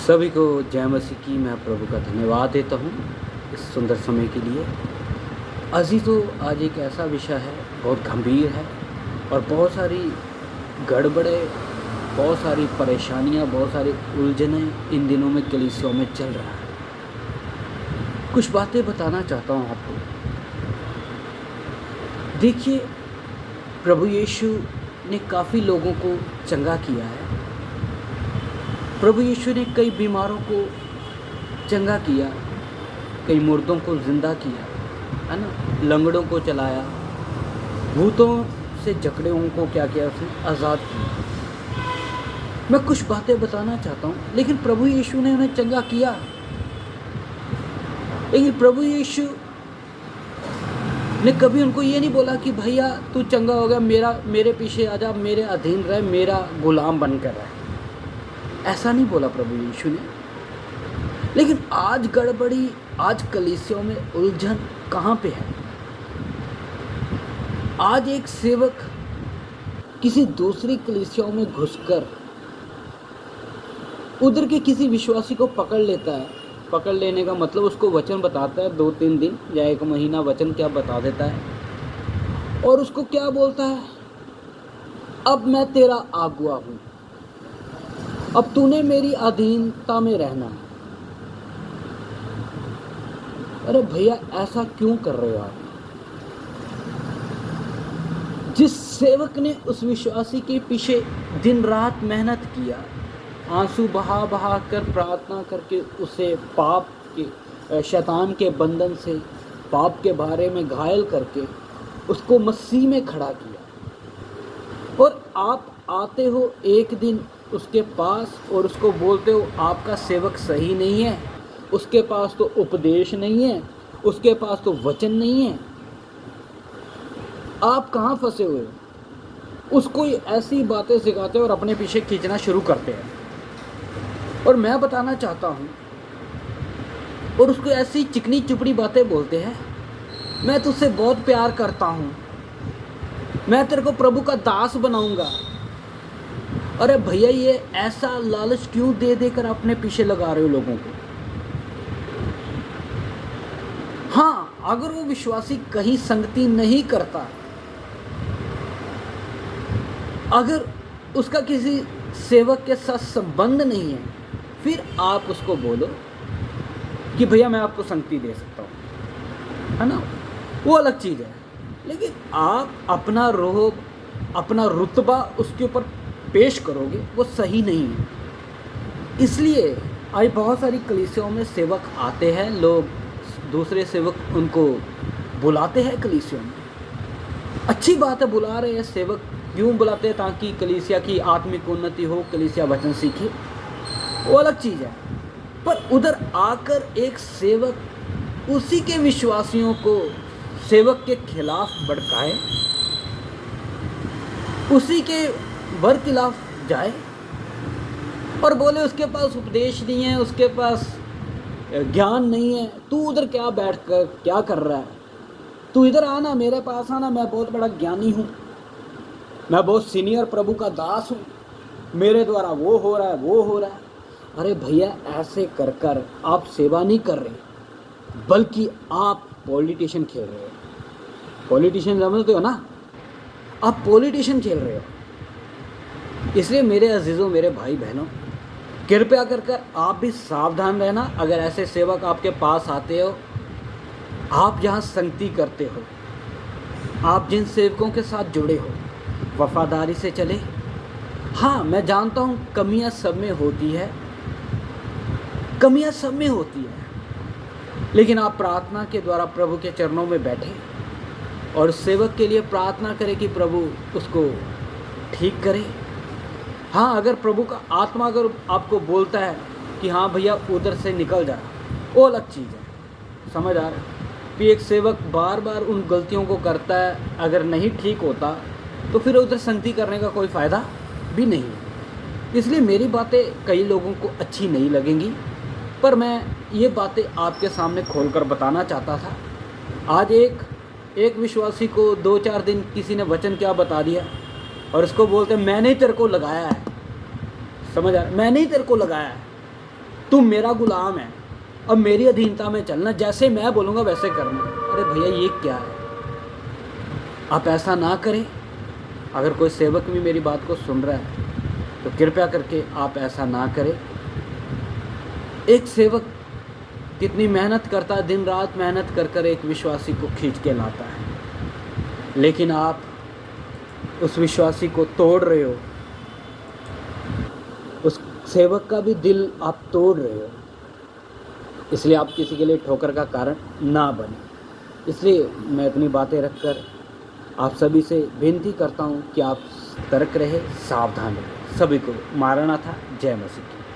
सभी को जय मसीह की। मैं प्रभु का धन्यवाद देता हूँ इस सुंदर समय के लिए। आज एक ऐसा विषय है, बहुत गंभीर है और बहुत सारी गड़बड़े, बहुत सारी परेशानियाँ, बहुत सारी उलझनें इन दिनों में कलीसियाओं में चल रहा है। कुछ बातें बताना चाहता हूँ आपको। देखिए, प्रभु यीशु ने काफ़ी लोगों को चंगा किया है। प्रभु यीशु ने कई बीमारों को चंगा किया, कई मुर्दों को जिंदा किया, है ना, लंगड़ों को चलाया, भूतों से जकड़े को क्या किया, उसने आज़ाद किया। मैं कुछ बातें बताना चाहता हूँ, लेकिन प्रभु यीशु ने उन्हें चंगा किया। लेकिन प्रभु यीशु ने कभी उनको ये नहीं बोला कि भैया तू चंगा हो गया, मेरे पीछे आ जा, मेरे अधीन रह, मेरा गुलाम बनकर रह। ऐसा नहीं बोला प्रभु यीशु ने। लेकिन आज गड़बड़ी, आज कलीसियाओं में उलझन कहाँ पे है? आज एक सेवक किसी दूसरी कलीसियाओं में घुसकर उधर के किसी विश्वासी को पकड़ लेता है। पकड़ लेने का मतलब उसको वचन बताता है, 2-3 दिन या 1 महीना वचन क्या बता देता है, और उसको क्या बोलता है, अब मैं तेरा आगुआ हूँ, अब तूने मेरी अधीनता में रहना है। अरे भैया, ऐसा क्यों कर रहे हो आप? जिस सेवक ने उस विश्वासी के पीछे दिन रात मेहनत किया, आंसू बहा बहा कर प्रार्थना करके उसे पाप के, शैतान के बंधन से, पाप के बारे में घायल करके उसको मसीह में खड़ा किया, और आप आते हो एक दिन उसके पास और उसको बोलते हो आपका सेवक सही नहीं है, उसके पास तो उपदेश नहीं है, उसके पास तो वचन नहीं है। आप कहाँ फंसे हुए हो? उसको ऐसी बातें सिखाते हो और अपने पीछे खींचना शुरू करते हैं। और मैं बताना चाहता हूँ, और उसको ऐसी चिकनी चुपड़ी बातें बोलते हैं, मैं तुझसे बहुत प्यार करता हूँ, मैं तेरे को प्रभु का दास बनाऊंगा। अरे भैया, ये ऐसा लालच क्यों दे देकर अपने पीछे लगा रहे हो लोगों को? हाँ, अगर वो विश्वासी कहीं संगति नहीं करता, अगर उसका किसी सेवक के साथ संबंध नहीं है, फिर आप उसको बोलो कि भैया मैं आपको संगति दे सकता हूँ, है ना, वो अलग चीज़ है। लेकिन आप अपना रोब, अपना रुतबा उसके ऊपर पेश करोगे, वो सही नहीं है। इसलिए आज बहुत सारी कलीसियाओं में सेवक आते हैं, लोग दूसरे सेवक उनको बुलाते हैं कलीसियाओं में। अच्छी बात है, बुला रहे हैं सेवक, क्यों बुलाते हैं? ताकि कलीसिया की आत्मिक उन्नति हो, कलीसिया वचन सीखे, वो अलग चीज़ है। पर उधर आकर एक सेवक उसी के विश्वासियों को सेवक के खिलाफ भड़काए, उसी के वर खिलाफ जाए और बोले उसके पास उपदेश नहीं है, उसके पास ज्ञान नहीं है, तू उधर क्या बैठ कर क्या कर रहा है? तू इधर आना, मेरे पास आना, मैं बहुत बड़ा ज्ञानी हूँ, मैं बहुत सीनियर प्रभु का दास हूँ, मेरे द्वारा वो हो रहा है, वो हो रहा है। अरे भैया, ऐसे कर कर आप सेवा नहीं कर रहे, बल्कि आप पॉलिटिशियन खेल रहे हो। पॉलिटिशियन समझते हो ना? आप पॉलिटिशियन खेल रहे हो। इसलिए मेरे अजीज़ों, मेरे भाई बहनों, कृपया कर कर आप भी सावधान रहना। अगर ऐसे सेवक आपके पास आते हो, आप जहाँ संगति करते हो, आप जिन सेवकों के साथ जुड़े हो, वफादारी से चले। हाँ, मैं जानता हूँ कमियाँ सब में होती है, कमियाँ सब में होती है, लेकिन आप प्रार्थना के द्वारा प्रभु के चरणों में बैठे और सेवक के लिए प्रार्थना करें कि प्रभु उसको ठीक करे। हाँ, अगर प्रभु का आत्मा अगर आपको बोलता है कि हाँ भैया उधर से निकल जा, वो अलग चीज़ है। समझ आ रहा है? कि एक सेवक बार बार उन गलतियों को करता है, अगर नहीं ठीक होता तो फिर उधर संगति करने का कोई फ़ायदा भी नहीं है। इसलिए मेरी बातें कई लोगों को अच्छी नहीं लगेंगी, पर मैं ये बातें आपके सामने खोलकर बताना चाहता था। आज एक विश्वासी को 2-4 दिन किसी ने वचन क्या बता दिया और उसको बोलते मैंने ही तेरे को लगाया है। समझ आ रहा? मैंने ही तेरे को लगाया है। तुम मेरा गुलाम है, अब मेरी अधीनता में चलना, जैसे मैं बोलूँगा वैसे करना। अरे भैया ये क्या है? आप ऐसा ना करें। अगर कोई सेवक भी मेरी बात को सुन रहा है तो कृपया करके आप ऐसा ना करें। एक सेवक कितनी मेहनत करता है, दिन रात मेहनत कर कर एक विश्वासी को खींच के लाता है, लेकिन आप उस विश्वासी को तोड़ रहे हो, उस सेवक का भी दिल आप तोड़ रहे हो। इसलिए आप किसी के लिए ठोकर का कारण ना बने। इसलिए मैं अपनी बातें रखकर आप सभी से विनती करता हूँ कि आप सतर्क रहे, सावधान रहे। सभी को मारना था। जय मसीह की।